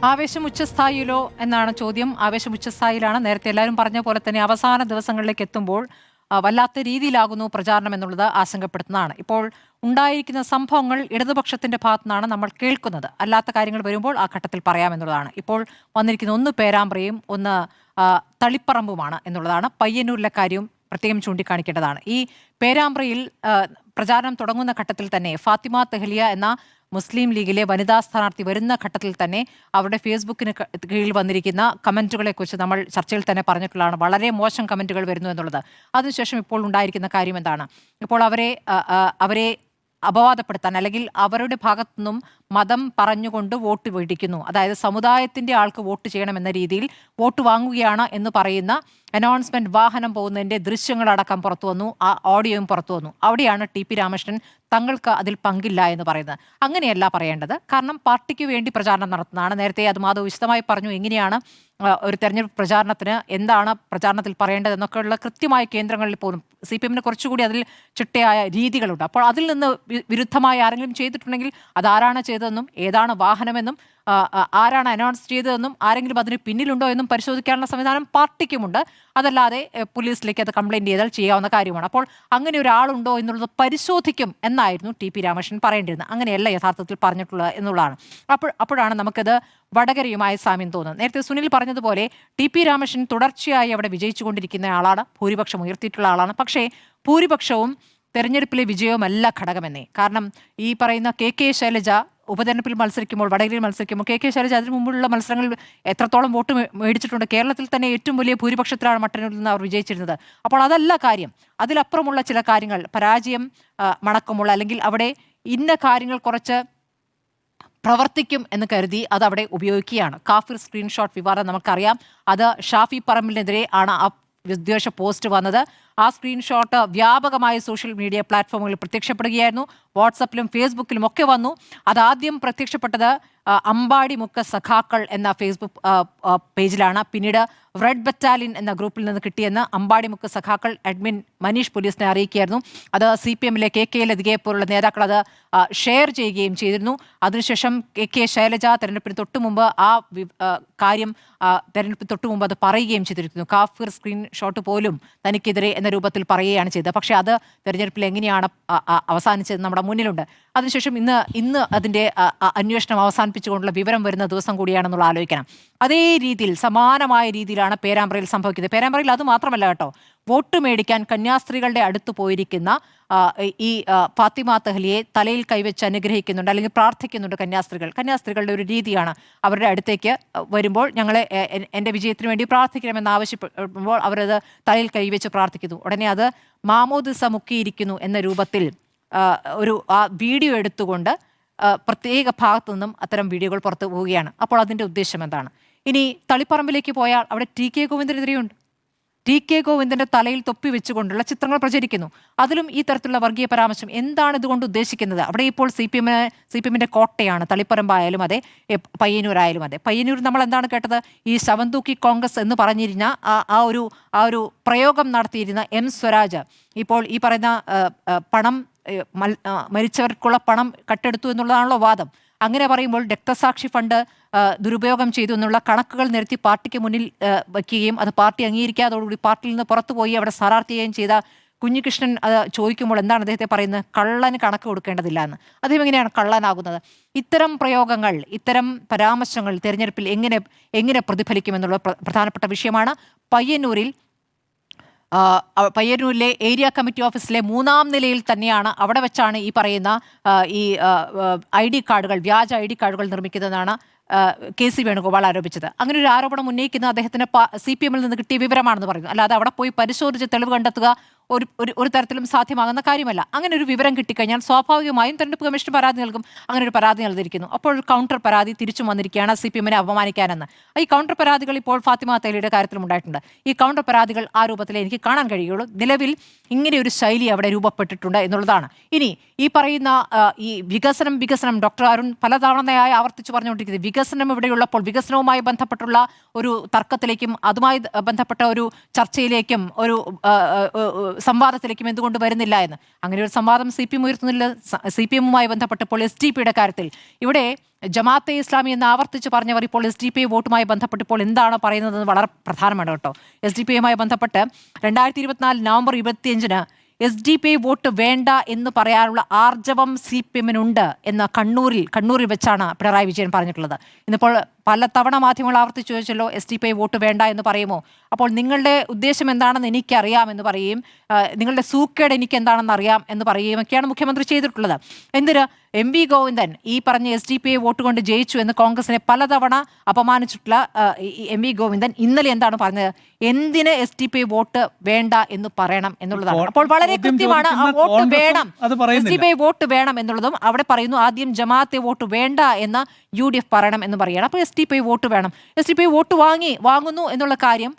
ആവേശം ഉച്ചസ്ഥായിയിലോ എന്നാണ് ചോദ്യം. ആവേശം ഉച്ചസ്ഥായിലാണ്. നേരത്തെ എല്ലാവരും പറഞ്ഞ പോലെ തന്നെ അവസാന ദിവസങ്ങളിലേക്ക് എത്തുമ്പോൾ വല്ലാത്ത രീതിയിലാകുന്നു പ്രചാരണം എന്നുള്ളത് ആശങ്കപ്പെടുത്തുന്നതാണ്. ഇപ്പോൾ ഉണ്ടായിരിക്കുന്ന സംഭവങ്ങൾ ഇടതുപക്ഷത്തിന്റെ ഭാഗത്തുനിന്നാണ് നമ്മൾ കേൾക്കുന്നത്. അല്ലാത്ത കാര്യങ്ങൾ വരുമ്പോൾ ആ ഘട്ടത്തിൽ പറയാമെന്നുള്ളതാണ്. ഇപ്പോൾ വന്നിരിക്കുന്ന ഒന്ന് പേരാമ്പ്രയും ഒന്ന് തളിപ്പറമ്പുമാണ് എന്നുള്ളതാണ്. പയ്യന്നൂരിലെ കാര്യവും പ്രത്യേകം ചൂണ്ടിക്കാണിക്കേണ്ടതാണ്. ഈ പേരാമ്പ്രയിൽ പ്രചാരണം തുടങ്ങുന്ന ഘട്ടത്തിൽ തന്നെ ഫാത്തിമ തെഹ്ലിയ എന്ന മുസ്ലിം ലീഗിലെ വനിതാ സ്ഥാനാർത്ഥി വരുന്ന ഘട്ടത്തിൽ തന്നെ അവരുടെ ഫേസ്ബുക്കിന് കീഴിൽ വന്നിരിക്കുന്ന കമന്റുകളെ കുറിച്ച് നമ്മൾ ചർച്ചയിൽ തന്നെ പറഞ്ഞിട്ടുള്ളതാണ്. വളരെ മോശം കമന്റുകൾ വരുന്നു എന്നുള്ളത്. അതിനുശേഷം ഇപ്പോൾ ഉണ്ടായിരിക്കുന്ന കാര്യം എന്താണ്? ഇപ്പോൾ അവരെ അപവാദപ്പെടുത്താൻ അല്ലെങ്കിൽ അവരുടെ ഭാഗത്തു നിന്നും മതം പറഞ്ഞുകൊണ്ട് വോട്ട് മേടിക്കുന്നു, അതായത് സമുദായത്തിന്റെ ആൾക്ക് വോട്ട് ചെയ്യണമെന്ന രീതിയിൽ വോട്ട് വാങ്ങുകയാണ് എന്ന് പറയുന്ന അനൗൺസ്മെന്റ് വാഹനം പോകുന്നതിന്റെ ദൃശ്യങ്ങളടക്കം പുറത്തു വന്നു, ആ ഓഡിയോയും പുറത്തു വന്നു. അവിടെയാണ് ടി പി രാമകൃഷ്ണൻ തങ്ങൾക്ക് അതിൽ പങ്കില്ല എന്ന് പറയുന്നത്. അങ്ങനെയല്ല പറയേണ്ടത്. കാരണം പാർട്ടിക്ക് വേണ്ടി പ്രചാരണം നടത്തുന്നതാണ്. നേരത്തെ അത് മാധവ് വിശദമായി പറഞ്ഞു എങ്ങനെയാണ് ഒരു തെരഞ്ഞെടുപ്പ് പ്രചാരണത്തിന് എന്താണ് പ്രചാരണത്തിൽ പറയേണ്ടത് എന്നൊക്കെയുള്ള കൃത്യമായ കേന്ദ്രങ്ങളിൽ പോലും CPM കുറച്ചുകൂടി അതിൽ ചിട്ടയായ രീതികളുണ്ട്. അപ്പോൾ അതിൽ നിന്ന് വിരുദ്ധമായി ആരെങ്കിലും ചെയ്തിട്ടുണ്ടെങ്കിൽ അതാരാണ് ചെയ്തതെന്നും ഏതാണ് വാഹനമെന്നും ആരാണ് അനൗൺസ് ചെയ്തതെന്നും ആരെങ്കിലും അതിന് പിന്നിലുണ്ടോ എന്നും പരിശോധിക്കാനുള്ള സംവിധാനം പാർട്ടിക്കുമുണ്ട്. അതല്ലാതെ പോലീസിലേക്ക് അത് കംപ്ലൈന്റ് ചെയ്താൽ ചെയ്യാവുന്ന കാര്യമാണ്. അപ്പോൾ അങ്ങനെ ഒരാളുണ്ടോ എന്നുള്ളത് പരിശോധിക്കും എന്നായിരുന്നു ടി പി രാമകൃഷ്ണൻ പറയേണ്ടിയിരുന്നത്. അങ്ങനെയല്ല യഥാർത്ഥത്തിൽ പറഞ്ഞിട്ടുള്ളത് എന്നുള്ളതാണ്. അപ്പോഴാണ് നമുക്കത് വടകരയുമായ സാമ്യം തോന്നുന്നത്. നേരത്തെ സുനിൽ പറഞ്ഞതുപോലെ ടി പി രാമകൃഷ്ണൻ തുടർച്ചയായി അവിടെ വിജയിച്ചുകൊണ്ടിരിക്കുന്ന ആളാണ്, ഭൂരിപക്ഷം ഉയർത്തിയിട്ടുള്ള ആളാണ്. പക്ഷേ ഭൂരിപക്ഷവും തെരഞ്ഞെടുപ്പിലെ വിജയവുമല്ല ഘടകമെന്നേ. കാരണം ഈ പറയുന്ന കെ ശൈലജ ഉപതെരഞ്ഞെടുപ്പിൽ മത്സരിക്കുമ്പോൾ, വടകരയിൽ മത്സരിക്കുമ്പോൾ കെ ശൈലജ അതിനു മുമ്പുള്ള മത്സരങ്ങളിൽ എത്രത്തോളം വോട്ട് മേടിച്ചിട്ടുണ്ട്? കേരളത്തിൽ തന്നെ ഏറ്റവും വലിയ ഭൂരിപക്ഷത്തിലാണ് മട്ടന്നൂരിൽ നിന്ന് അവർ വിജയിച്ചിരുന്നത്. അപ്പോൾ അതല്ല കാര്യം. അതിലപ്പുറമുള്ള ചില കാര്യങ്ങൾ, പരാജയം മണക്കമുള്ള അല്ലെങ്കിൽ അവിടെ ഇന്ന കാര്യങ്ങൾ കുറച്ച് പ്രവർത്തിക്കും എന്ന് കരുതി അത് അവിടെ ഉപയോഗിക്കുകയാണ്. കാഫിർ സ്ക്രീൻഷോട്ട് വിവാദം നമുക്കറിയാം. അത് ഷാഫി പറമ്പിലിനെതിരെ ആണ് ആ വിദ്വേഷ പോസ്റ്റ് വന്നത്. ആ സ്ക്രീൻഷോട്ട് വ്യാപകമായ സോഷ്യൽ മീഡിയ പ്ലാറ്റ്ഫോമുകളിൽ പ്രത്യക്ഷപ്പെടുകയായിരുന്നു. വാട്സപ്പിലും ഫേസ്ബുക്കിലും ഒക്കെ വന്നു. അതാദ്യം പ്രത്യക്ഷപ്പെട്ടത് അമ്പാടിമുക്ക് സഖാക്കൾ എന്ന ഫേസ്ബുക്ക് പേജിലാണ്. പിന്നീട് റെഡ് ബറ്റാലിയൻ എന്ന ഗ്രൂപ്പിൽ നിന്ന് കിട്ടിയെന്ന് അമ്പാടിമുക്ക് സഖാക്കൾ അഡ്മിൻ മനീഷ് പോലീസിനെ അറിയിക്കുകയായിരുന്നു. അത് CPMലെ കെ ലതികയെ പോലുള്ള നേതാക്കൾ അത് ഷെയർ ചെയ്യുകയും ചെയ്തിരുന്നു. അതിനുശേഷം കെ ശൈലജ തെരഞ്ഞെടുപ്പിന് തൊട്ടുമുമ്പ് ആ കാര്യം തെരഞ്ഞെടുപ്പിന് തൊട്ടുമുമ്പ് അത് പറയുകയും ചെയ്തിരിക്കുന്നു. കാഫിർ സ്ക്രീൻഷോട്ട് പോലും തനിക്കെതിരെ എന്ന രൂപത്തിൽ പറയുകയാണ് ചെയ്തത്. പക്ഷേ അത് തെരഞ്ഞെടുപ്പിൽ എങ്ങനെയാണ് അവസാനിച്ചത് നമ്മുടെ മുന്നിലുണ്ട്. അതിനുശേഷം ഇന്ന് അതിൻ്റെ അന്വേഷണം അവസാനിപ്പിച്ചുകൊണ്ടുള്ള വിവരം വരുന്ന ദിവസം കൂടിയാണെന്നുള്ള ആലോചിക്കണം. അതേ രീതിയിൽ സമാനമായ രീതിയിലാണ് പേരാമ്പ്രയിൽ സംഭവിക്കുന്നത്. പേരാമ്പ്രയിൽ അത് മാത്രമല്ല കേട്ടോ, വോട്ട് മേടിക്കാൻ കന്യാസ്ത്രീകളുടെ അടുത്ത് പോയിരിക്കുന്ന ഈ ഫാത്തിമ തെഹ്ലിയെ തലയിൽ കൈവച്ച് അനുഗ്രഹിക്കുന്നുണ്ട് അല്ലെങ്കിൽ പ്രാർത്ഥിക്കുന്നുണ്ട് കന്യാസ്ത്രീകളുടെ ഒരു രീതിയാണ്. അവരുടെ അടുത്തേക്ക് വരുമ്പോൾ എൻ്റെ വിജയത്തിന് വേണ്ടി പ്രാർത്ഥിക്കണമെന്ന് ആവശ്യപ്പെടുമ്പോൾ അവരത് തലയിൽ കൈവച്ച് പ്രാർത്ഥിക്കുന്നു. ഉടനെ അത് മാമോദിസ മുക്കിയിരിക്കുന്നു എന്ന രൂപത്തിൽ ഒരു വീഡിയോ എടുത്തുകൊണ്ട് പ്രത്യേക ഭാഗത്തു നിന്നും അത്തരം വീഡിയോകൾ പുറത്തു പോവുകയാണ്. അപ്പോൾ അതിൻ്റെ ഉദ്ദേശം എന്താണ്? ഇനി തളിപ്പറമ്പിലേക്ക് പോയാൽ അവിടെ ടി.കെ. ഗോവിന്ദനെതിരെയുണ്ട്. ടി.കെ. ഗോവിന്ദന്റെ തലയിൽ തൊപ്പി വെച്ചുകൊണ്ടുള്ള ചിത്രങ്ങൾ പ്രചരിക്കുന്നു. അതിലും ഈ തരത്തിലുള്ള വർഗീയ പരാമർശം. എന്താണ് ഇതുകൊണ്ട് ഉദ്ദേശിക്കുന്നത്? അവിടെ ഇപ്പോൾ CPMന്റെ കോട്ടയാണ്. തളിപ്പറമ്പായാലും അതെ, പയ്യന്നൂരായാലും അതെ. പയ്യന്നൂർ നമ്മൾ എന്താണ് കേട്ടത്? ഈ ശവന്തൂക്കി കോൺഗ്രസ് എന്ന് പറഞ്ഞിരുന്ന ആ ഒരു പ്രയോഗം നടത്തിയിരുന്ന M സ്വരാജ് ഇപ്പോൾ ഈ പറയുന്ന പണം മരിച്ചവർക്കുള്ള പണം കട്ടെടുത്തു എന്നുള്ളതാണല്ലോ വാദം. അങ്ങനെ പറയുമ്പോൾ രക്തസാക്ഷി ഫണ്ട് ദുരുപയോഗം ചെയ്തു എന്നുള്ള കണക്കുകൾ നിരത്തി പാർട്ടിക്ക് മുന്നിൽ വയ്ക്കുകയും അത് പാർട്ടി അംഗീകരിക്കാതോടുകൂടി പാർട്ടിയിൽ നിന്ന് പുറത്തുപോയി അവിടെ സ്ഥാനാർത്ഥിയുകയും ചെയ്ത കുഞ്ഞികൃഷ്ണൻ അത് ചോദിക്കുമ്പോൾ എന്താണ് അദ്ദേഹത്തെ പറയുന്നത്? കള്ളന് കണക്ക് കൊടുക്കേണ്ടതില്ല എന്ന്. അദ്ദേഹം എങ്ങനെയാണ് കള്ളനാകുന്നത്? ഇത്തരം പ്രയോഗങ്ങൾ, ഇത്തരം പരാമർശങ്ങൾ തെരഞ്ഞെടുപ്പിൽ എങ്ങനെ പ്രതിഫലിക്കുമെന്നുള്ള പ്രധാനപ്പെട്ട വിഷയമാണ്. പയ്യന്നൂരിലെ ഏരിയ കമ്മിറ്റി ഓഫീസിലെ 3ാം നിലയിൽ തന്നെയാണ്, അവിടെ വെച്ചാണ് ഈ പറയുന്ന ഈ വ്യാജ ID കാർഡുകൾ നിർമ്മിക്കുന്നതെന്നാണ് KC വേണുഗോപാൽ ആരോപിച്ചത്. അങ്ങനെ ഒരു ആരോപണം ഉന്നയിക്കുന്ന അദ്ദേഹത്തിന് CPMൽ നിന്ന് കിട്ടിയ വിവരമാണെന്ന് പറയുന്നു. അല്ലാതെ അവിടെ പോയി പരിശോധിച്ച് തെളിവ് കണ്ടെത്തുക ഒരു തരത്തിലും സാധ്യമാകുന്ന കാര്യമല്ല. അങ്ങനെ ഒരു വിവരം കിട്ടിക്കഴിഞ്ഞാൽ സ്വാഭാവികമായും തെരഞ്ഞെടുപ്പ് കമ്മീഷൻ പരാതി നൽകും. അങ്ങനെ ഒരു പരാതി നൽകിയിരിക്കുന്നു. അപ്പോൾ ഒരു കൗണ്ടർ പരാതി തിരിച്ചും വന്നിരിക്കുകയാണ് CPMനെ അപമാനിക്കാനെന്ന്. ഈ കൗണ്ടർ പരാതികൾ ഇപ്പോൾ ഫാത്തിമ തെഹ്ലിയുടെ കാര്യത്തിലും ഉണ്ടായിട്ടുണ്ട്. ഈ കൗണ്ടർ പരാതികൾ ആ രൂപത്തിലേ എനിക്ക് കാണാൻ കഴിയുള്ളൂ. നിലവിൽ ഇങ്ങനെ ഒരു ശൈലി അവിടെ രൂപപ്പെട്ടിട്ടുണ്ട് എന്നുള്ളതാണ്. ഇനി ഈ പറയുന്ന ഈ വികസനം ഡോക്ടർ അരുൺ പലതവണയായി ആവർത്തിച്ച് പറഞ്ഞുകൊണ്ടിരിക്കുന്നത്, വികസനം ഇവിടെയുള്ളപ്പോൾ വികസനവുമായി ബന്ധപ്പെട്ടുള്ള ഒരു തർക്കത്തിലേക്കും അതുമായി ബന്ധപ്പെട്ട ഒരു ചർച്ചയിലേക്കും ഒരു സംവാദത്തിലേക്കും എന്തുകൊണ്ട് വരുന്നില്ല എന്ന്. അങ്ങനെ ഒരു സംവാദം CPM ഉയർത്തുന്നില്ല. CPM-മായി ബന്ധപ്പെട്ടപ്പോൾ SDP-യുടെ കാര്യത്തിൽ ഇവിടെ ജമാഅത്തെ ഇസ്ലാമി എന്ന് ആവർത്തിച്ച് പറഞ്ഞവർ ഇപ്പോൾ SDP വോട്ടുമായി ബന്ധപ്പെട്ട് ഇപ്പോൾ എന്താണ് പറയുന്നത് വളരെ പ്രധാനമാണ് കേട്ടോ. SDP-യുമായി ബന്ധപ്പെട്ട് 2024 നവംബർ 25-ന് SDP വോട്ട് വേണ്ട എന്ന് പറയാനുള്ള ആർജവം CPM-നുണ്ട് എന്ന് കണ്ണൂരിൽ വെച്ചാണ് പിണറായി വിജയൻ പറഞ്ഞിട്ടുള്ളത്. ഇന്നിപ്പോൾ പലതവണ മാധ്യമങ്ങൾ ആവർത്തിച്ച് ചോദിച്ചല്ലോ, SDP വോട്ട് വേണ്ട എന്ന് പറയുമോ? അപ്പോൾ നിങ്ങളുടെ ഉദ്ദേശം എന്താണെന്ന് എനിക്കറിയാം എന്ന് പറയുകയും നിങ്ങളുടെ സൂക്കേട് എനിക്ക് എന്താണെന്ന് അറിയാം എന്ന് പറയുകയും ഒക്കെയാണ് മുഖ്യമന്ത്രി ചെയ്തിട്ടുള്ളത്. എന്തിന് MV ഗോവിന്ദൻ ഈ പറഞ്ഞ SDP വോട്ട് കൊണ്ട് ജയിച്ചു എന്ന് കോൺഗ്രസിനെ പലതവണ അപമാനിച്ചിട്ടുള്ള MV ഗോവിന്ദൻ ഇന്നലെ എന്താണ് പറഞ്ഞത്? എന്തിന് SDP വോട്ട് വേണ്ട എന്ന് പറയണം എന്നുള്ളതാണ്. അപ്പോൾ വളരെ കൃത്യമാണ്, ആ വോട്ട് വേണം, SDP വോട്ട് വേണം എന്നുള്ളതും അവിടെ പറയുന്നു. ആദ്യം ജമാഅത്തെ വോട്ട് വേണ്ട എന്ന് UDF പറയണം എന്ന് പറയുകയാണ്. അപ്പോൾ SDP വോട്ട് വേണം. SDP വോട്ട് വാങ്ങുന്നു എന്നുള്ള കാര്യം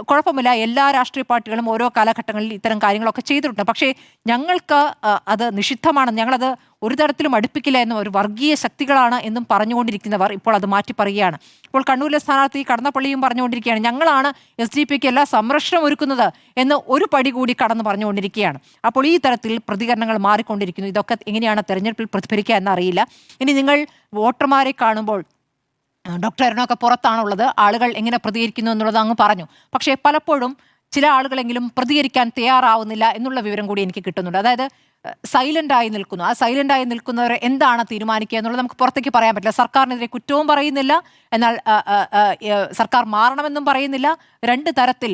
കുഴപ്പമില്ല. എല്ലാ രാഷ്ട്രീയ പാർട്ടികളും ഓരോ കാലഘട്ടങ്ങളിൽ ഇത്തരം കാര്യങ്ങളൊക്കെ ചെയ്തിട്ടുണ്ട്. പക്ഷേ ഞങ്ങൾക്ക് അത് നിഷിദ്ധമാണ്, ഞങ്ങളത് ഒരു തരത്തിലും അടുപ്പിക്കില്ല എന്നും ഒരു വർഗീയ ശക്തികളാണ് എന്നും പറഞ്ഞുകൊണ്ടിരിക്കുന്നവർ ഇപ്പോൾ അത് മാറ്റി പറയുകയാണ്. ഇപ്പോൾ കണ്ണൂരിലെ സ്ഥാനാർത്ഥി കടന്നപ്പള്ളിയും പറഞ്ഞുകൊണ്ടിരിക്കുകയാണ്, ഞങ്ങളാണ് SDP-ക്ക് എല്ലാ സംരക്ഷണം ഒരുക്കുന്നത് എന്ന് ഒരു പടി കൂടി കടന്ന് പറഞ്ഞുകൊണ്ടിരിക്കുകയാണ്. അപ്പോൾ ഈ തരത്തിൽ പ്രതികരണങ്ങൾ മാറിക്കൊണ്ടിരിക്കുന്നു. ഇതൊക്കെ എങ്ങനെയാണ് തെരഞ്ഞെടുപ്പിൽ പ്രതിഫലിക്കുക എന്നറിയില്ല. ഇനി നിങ്ങൾ വോട്ടർമാരെ കാണുമ്പോൾ ഡോക്ടർ അരുണൊക്കെ പുറത്താണുള്ളത്, ആളുകൾ എങ്ങനെ പ്രതികരിക്കുന്നു എന്നുള്ളത് അങ്ങ് പറഞ്ഞു. പക്ഷേ പലപ്പോഴും ചില ആളുകളെങ്കിലും പ്രതികരിക്കാൻ തയ്യാറാവുന്നില്ല എന്നുള്ള വിവരം കൂടി എനിക്ക് കിട്ടുന്നുണ്ട്. അതായത് സൈലൻ്റായി നിൽക്കുന്നു. ആ സൈലൻ്റായി നിൽക്കുന്നവരെ എന്താണ് തീരുമാനിക്കുക എന്നുള്ളത് നമുക്ക് പുറത്തേക്ക് പറയാൻ പറ്റില്ല. സർക്കാരിനെതിരെ കുറ്റവും പറയുന്നില്ല, എന്നാൽ സർക്കാർ മാറണമെന്നും പറയുന്നില്ല. രണ്ട് തരത്തിൽ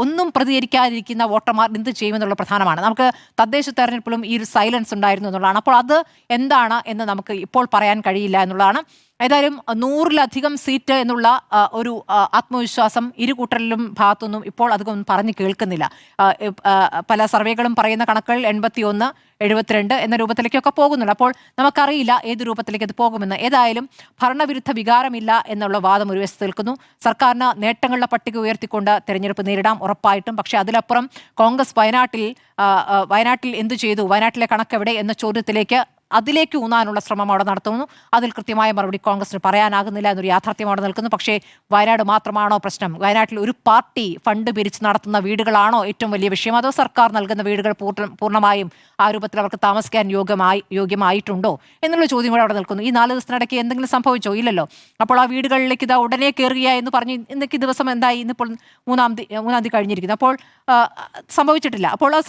ഒന്നും പ്രതികരിക്കാതിരിക്കുന്ന വോട്ടർമാർ എന്ത് ചെയ്യുമെന്നുള്ള പ്രധാനമാണ്. നമുക്ക് തദ്ദേശ തെരഞ്ഞെടുപ്പിലും ഈ ഒരു സൈലൻസ് ഉണ്ടായിരുന്നു എന്നുള്ളതാണ്. അപ്പോൾ അത് എന്താണ് എന്ന് നമുക്ക് ഇപ്പോൾ പറയാൻ കഴിയില്ല എന്നുള്ളതാണ്. ഏതായാലും 100-ലധികം സീറ്റ് എന്നുള്ള ഒരു ആത്മവിശ്വാസം ഇരു കൂട്ടരിലും ഭാഗത്തുനിന്നും ഇപ്പോൾ അധികം പറഞ്ഞു കേൾക്കുന്നില്ല. പല സർവേകളും പറയുന്ന കണക്കുകൾ 81, 72 എന്ന രൂപത്തിലേക്കൊക്കെ പോകുന്നുണ്ട്. അപ്പോൾ നമുക്കറിയില്ല ഏത് രൂപത്തിലേക്ക് അത് പോകുമെന്ന്. ഏതായാലും ഭരണവിരുദ്ധ വികാരമില്ല എന്നുള്ള വാദം ഒരു വശത്ത് നിൽക്കുന്നു. സർക്കാരിന് നേട്ടങ്ങളുടെ പട്ടിക ഉയർത്തിക്കൊണ്ട് തെരഞ്ഞെടുപ്പ് നേരിടാം ഉറപ്പായിട്ടും. പക്ഷേ അതിലപ്പുറം കോൺഗ്രസ് വയനാട്ടിൽ എന്തു ചെയ്തു, വയനാട്ടിലെ കണക്കെവിടെ എന്ന ചോദ്യത്തിലേക്ക് അതിലേക്ക് ഊന്നാനുള്ള ശ്രമം അവിടെ നടത്തുന്നു. അതിൽ കൃത്യമായ മറുപടി കോൺഗ്രസിന് പറയാനാകുന്നില്ല എന്നൊരു യാഥാർത്ഥ്യം അവിടെ നിൽക്കുന്നു. പക്ഷേ വയനാട് മാത്രമാണോ പ്രശ്നം? വയനാട്ടിൽ ഒരു പാർട്ടി ഫണ്ട് പിരിച്ച് നടത്തുന്ന വീടുകളാണോ ഏറ്റവും വലിയ വിഷയം? അതോ സർക്കാർ നൽകുന്ന വീടുകൾ പൂർണ്ണമായും ആ രൂപത്തിൽ അവർക്ക് താമസിക്കാൻ യോഗ്യമായിട്ടുണ്ടോ എന്നുള്ള ചോദ്യം കൂടെ അവിടെ നിൽക്കുന്നു. ഈ 4 ദിവസത്തിനിടയ്ക്ക് എന്തെങ്കിലും സംഭവിച്ചോ? ഇല്ലല്ലോ. അപ്പോൾ ആ വീടുകളിലേക്ക് ഇതാ ഉടനെ കയറുക എന്ന് പറഞ്ഞ് ഇന്നേക്ക് ദിവസം എന്തായി? ഇന്നിപ്പോൾ 3-ാം തീയതി കഴിഞ്ഞിരിക്കുന്നു. അപ്പോൾ സംഭവിച്ചിട്ടില്ല. അപ്പോൾ അത്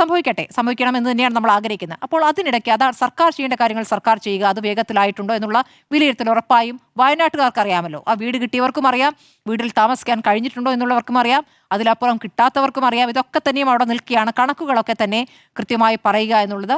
സംഭവിക്കണമെന്ന് തന്നെയാണ് നമ്മൾ ആഗ്രഹിക്കുന്നത്. അപ്പോൾ അതിനിടയ്ക്ക് അതാണ് സർക്കാർ ചെയ്യേണ്ട കാര്യങ്ങൾ സർക്കാർ ചെയ്യുക. അത് വേഗത്തിലായിട്ടുണ്ടോ എന്നുള്ള വിലയിരുത്തൽ ഉറപ്പായും വയനാട്ടുകാർക്ക് അറിയാമല്ലോ. ആ വീട് കിട്ടിയവർക്കും അറിയാം, വീട്ടിൽ താമസിക്കാൻ കഴിഞ്ഞിട്ടുണ്ടോ എന്നുള്ളവർക്കും അറിയാം, അതിലപ്പുറം കിട്ടാത്തവർക്കും അറിയാം. ഇതൊക്കെ തന്നെയും അവിടെ നിൽക്കുകയാണ്. കണക്കുകളൊക്കെ തന്നെ കൃത്യമായി പറയുക എന്നുള്ളത്,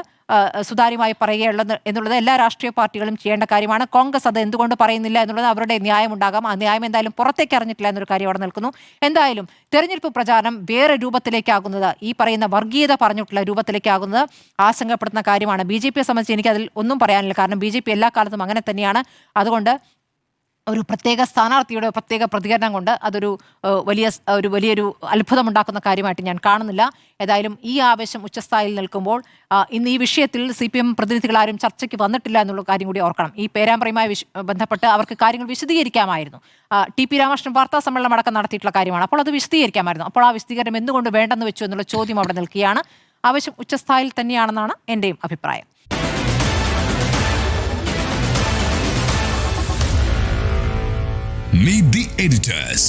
സുതാര്യമായി പറയുക എന്നുള്ളത് എല്ലാ രാഷ്ട്രീയ പാർട്ടികളും ചെയ്യേണ്ട കാര്യമാണ്. കോൺഗ്രസ് അത് എന്തുകൊണ്ട് പറയുന്നില്ല എന്നുള്ളത് അവരുടെ ന്യായമുണ്ടാകാം. ആ ന്യായം എന്തായാലും പുറത്തേക്ക് അറിഞ്ഞിട്ടില്ല എന്നൊരു കാര്യം അവിടെ നിൽക്കുന്നു. എന്തായാലും തെരഞ്ഞെടുപ്പ് പ്രചാരണം വേറെ രൂപത്തിലേക്കാകുന്നത്, ഈ പറയുന്ന വർഗീയത പറഞ്ഞിട്ടുള്ള രൂപത്തിലേക്കാകുന്നത് ആശങ്കപ്പെടുന്ന കാര്യമാണ്. BJP-യെ സംബന്ധിച്ച് എനിക്ക് അതിൽ ഒന്നും പറയാനില്ല. കാരണം BJP എല്ലാ കാലത്തും അങ്ങനെ തന്നെയാണ്. അതുകൊണ്ട് ഒരു പ്രത്യേക സ്ഥാനാർത്ഥിയുടെ പ്രത്യേക പ്രതികരണം കൊണ്ട് അതൊരു വലിയൊരു അത്ഭുതമുണ്ടാക്കുന്ന കാര്യമായിട്ട് ഞാൻ കാണുന്നില്ല. ഏതായാലും ഈ ആവേശം ഉച്ചസ്ഥായിയിൽ നിൽക്കുമ്പോൾ ഇന്ന് ഈ വിഷയത്തിൽ CPM പ്രതിനിധികളാരും ചർച്ചയ്ക്ക് വന്നിട്ടില്ല എന്നുള്ള കാര്യം കൂടി ഓർക്കണം. ഈ പേരാമ്പ്രയുമായി ബന്ധപ്പെട്ട് അവർക്ക് കാര്യങ്ങൾ വിശദീകരിക്കാമായിരുന്നു. TP രാമകൃഷ്ണൻ വാർത്താ സമ്മേളനം അടക്കം നടത്തിയിട്ടുള്ള കാര്യമാണ്. അപ്പോൾ അത് വിശദീകരിക്കാമായിരുന്നു. അപ്പോൾ ആ വിശദീകരണം എന്തുകൊണ്ട് വേണ്ടെന്ന് വെച്ചു എന്നുള്ള ചോദ്യം അവിടെ നിൽക്കുകയാണ്. ആവേശം ഉച്ചസ്ഥായിൽ തന്നെയാണെന്നാണ് എൻ്റെയും അഭിപ്രായം. Meet the editors.